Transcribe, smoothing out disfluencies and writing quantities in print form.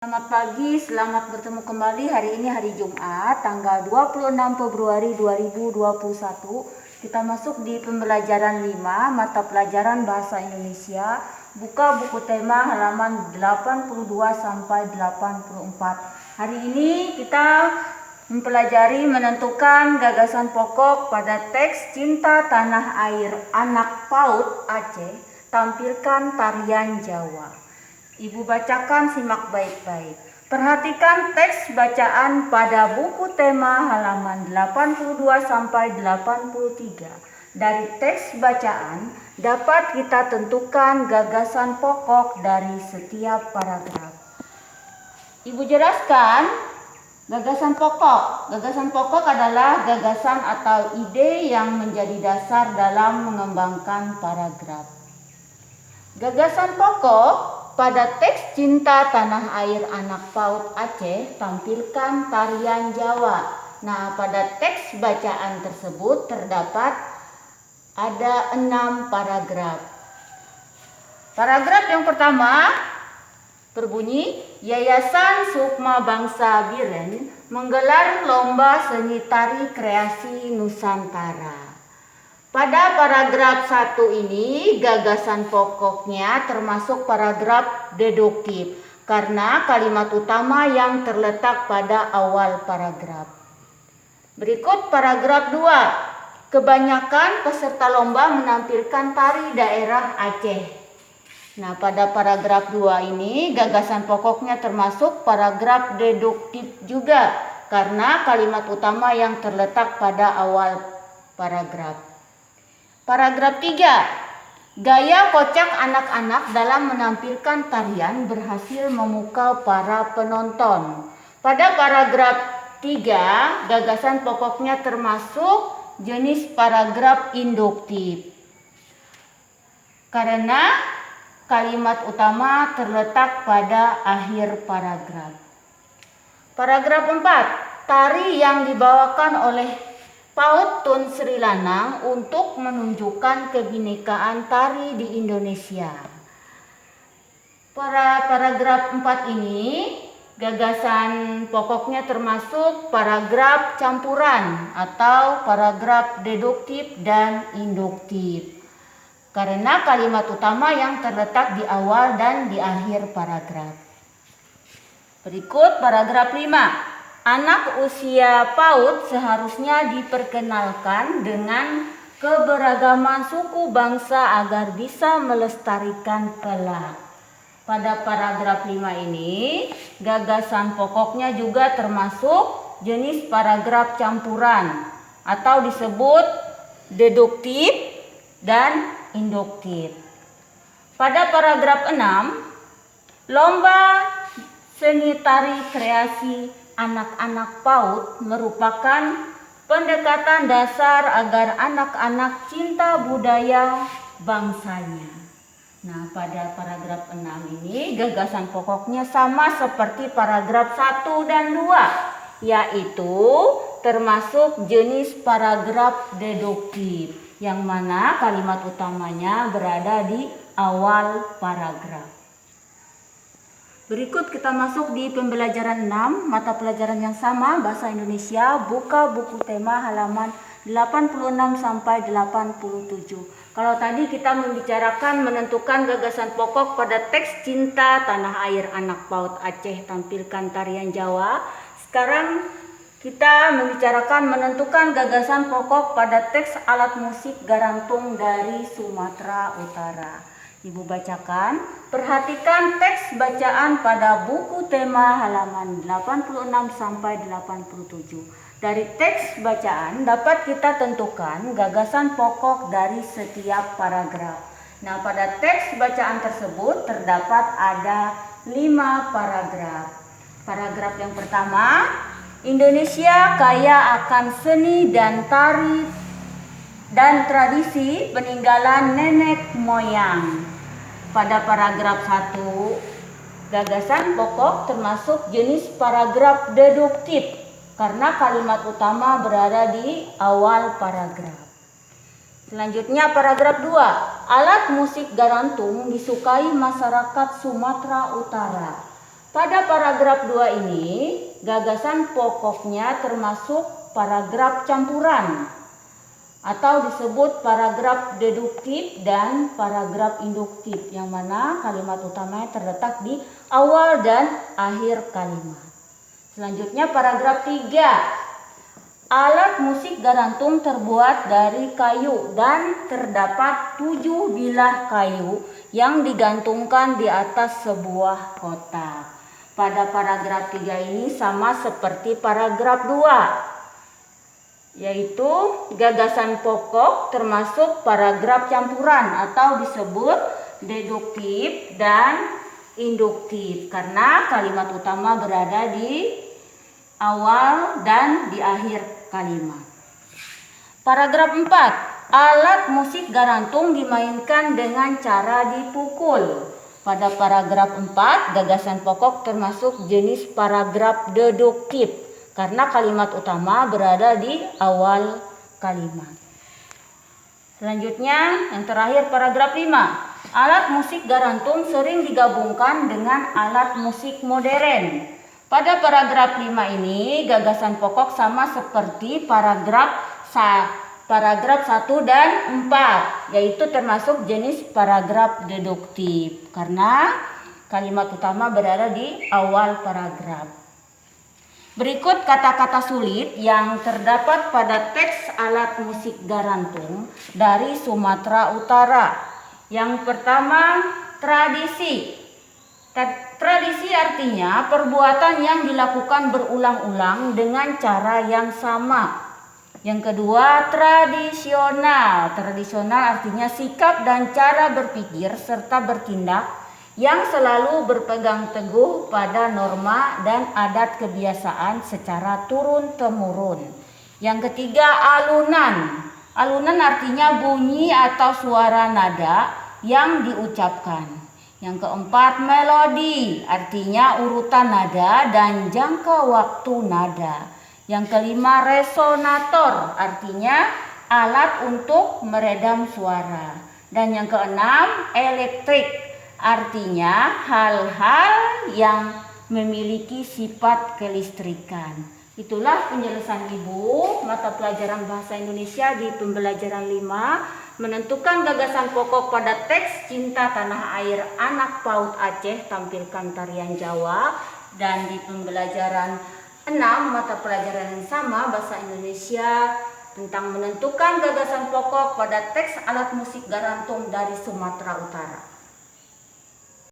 Selamat pagi, selamat bertemu kembali. Hari ini hari Jumat, tanggal 26 Februari 2021. Kita masuk di pembelajaran 5, mata pelajaran Bahasa Indonesia. Buka buku tema halaman 82 sampai 84. Hari ini kita mempelajari menentukan gagasan pokok pada teks Cinta Tanah Air Anak PAUD Aceh, tampilkan tarian Jawa. Ibu bacakan, simak baik-baik. Perhatikan teks bacaan pada buku tema halaman 82 sampai 83. Dari teks bacaan dapat kita tentukan gagasan pokok dari setiap paragraf. Ibu jelaskan gagasan pokok. Gagasan pokok adalah gagasan atau ide yang menjadi dasar dalam mengembangkan paragraf. Gagasan pokok pada teks Cinta Tanah Air Anak PAUD Aceh, tampilkan tarian Jawa. Nah, pada teks bacaan tersebut terdapat ada 6 paragraf. Paragraf yang pertama berbunyi, Yayasan Sukma Bangsa Biren menggelar lomba seni tari kreasi Nusantara. Pada paragraf 1 ini gagasan pokoknya termasuk paragraf deduktif karena kalimat utama yang terletak pada awal paragraf. Berikut paragraf 2. Kebanyakan peserta lomba menampilkan tari daerah Aceh. Nah, pada paragraf 2 ini gagasan pokoknya termasuk paragraf deduktif juga karena kalimat utama yang terletak pada awal paragraf. Paragraf 3. Gaya kocak anak-anak dalam menampilkan tarian berhasil memukau para penonton. Pada paragraf 3, gagasan pokoknya termasuk jenis paragraf induktif. Karena kalimat utama terletak pada akhir paragraf. Paragraf 4. Tari yang dibawakan oleh PAUD Tun Sri Lanang untuk menunjukkan kebinekaan tari di Indonesia. Pada paragraf 4 ini gagasan pokoknya termasuk paragraf campuran atau paragraf deduktif dan induktif. Karena kalimat utama yang terletak di awal dan di akhir paragraf. Berikut paragraf 5. Anak usia PAUD seharusnya diperkenalkan dengan keberagaman suku bangsa agar bisa melestarikan kelak. Pada paragraf 5 ini, gagasan pokoknya juga termasuk jenis paragraf campuran atau disebut deduktif dan induktif. Pada paragraf 6, lomba seni tari kreasi anak-anak PAUD merupakan pendekatan dasar agar anak-anak cinta budaya bangsanya. Nah, pada paragraf 6 ini gagasan pokoknya sama seperti paragraf 1 dan 2, yaitu termasuk jenis paragraf deduktif, yang mana kalimat utamanya berada di awal paragraf. Berikut kita masuk di pembelajaran 6, mata pelajaran yang sama, Bahasa Indonesia. Buka buku tema halaman 86 sampai 87. Kalau tadi kita membicarakan menentukan gagasan pokok pada teks Cinta Tanah Air Anak PAUD Aceh, tampilkan tarian Jawa. Sekarang kita membicarakan menentukan gagasan pokok pada teks alat musik garantung dari Sumatera Utara. Ibu bacakan, perhatikan teks bacaan pada buku tema halaman 86 sampai 87. Dari teks bacaan dapat kita tentukan gagasan pokok dari setiap paragraf. Nah, pada teks bacaan tersebut terdapat ada 5 paragraf. Paragraf yang pertama, Indonesia kaya akan seni dan tari dan tradisi peninggalan nenek moyang. Pada paragraf 1, gagasan pokok termasuk jenis paragraf deduktif karena kalimat utama berada di awal paragraf. Selanjutnya paragraf 2, alat musik garantung disukai masyarakat Sumatera Utara. Pada paragraf 2 ini, gagasan pokoknya termasuk paragraf campuran atau disebut paragraf deduktif dan paragraf induktif, yang mana kalimat utamanya terletak di awal dan akhir kalimat. Selanjutnya paragraf 3. Alat musik garantung terbuat dari kayu dan terdapat 7 bilah kayu yang digantungkan di atas sebuah kotak. Pada paragraf 3 ini sama seperti paragraf 2, yaitu gagasan pokok termasuk paragraf campuran atau disebut deduktif dan induktif karena kalimat utama berada di awal dan di akhir kalimat. Paragraf 4. Alat musik garantung dimainkan dengan cara dipukul. Pada paragraf 4, gagasan pokok termasuk jenis paragraf deduktif karena kalimat utama berada di awal kalimat. Selanjutnya, yang terakhir paragraf 5. Alat musik garantung sering digabungkan dengan alat musik modern. Pada paragraf 5 ini, gagasan pokok sama seperti paragraf 1 dan 4, yaitu termasuk jenis paragraf deduktif karena kalimat utama berada di awal paragraf. Berikut kata-kata sulit yang terdapat pada teks alat musik garantung dari Sumatera Utara. Yang pertama, tradisi. Tradisi artinya perbuatan yang dilakukan berulang-ulang dengan cara yang sama. Yang kedua, tradisional. Tradisional artinya sikap dan cara berpikir serta bertindak yang selalu berpegang teguh pada norma dan adat kebiasaan secara turun-temurun. Yang ketiga, alunan. Alunan artinya bunyi atau suara nada yang diucapkan. Yang keempat, melodi, artinya urutan nada dan jangka waktu nada. Yang kelima, resonator, artinya alat untuk meredam suara. Dan yang keenam, elektrik, artinya hal-hal yang memiliki sifat kelistrikan. Itulah penjelasan Ibu mata pelajaran Bahasa Indonesia di pembelajaran 5. Menentukan gagasan pokok pada teks Cinta Tanah Air Anak PAUD Aceh, tampilkan tarian Jawa. Dan di pembelajaran 6 mata pelajaran yang sama Bahasa Indonesia tentang menentukan gagasan pokok pada teks alat musik garantung dari Sumatera Utara.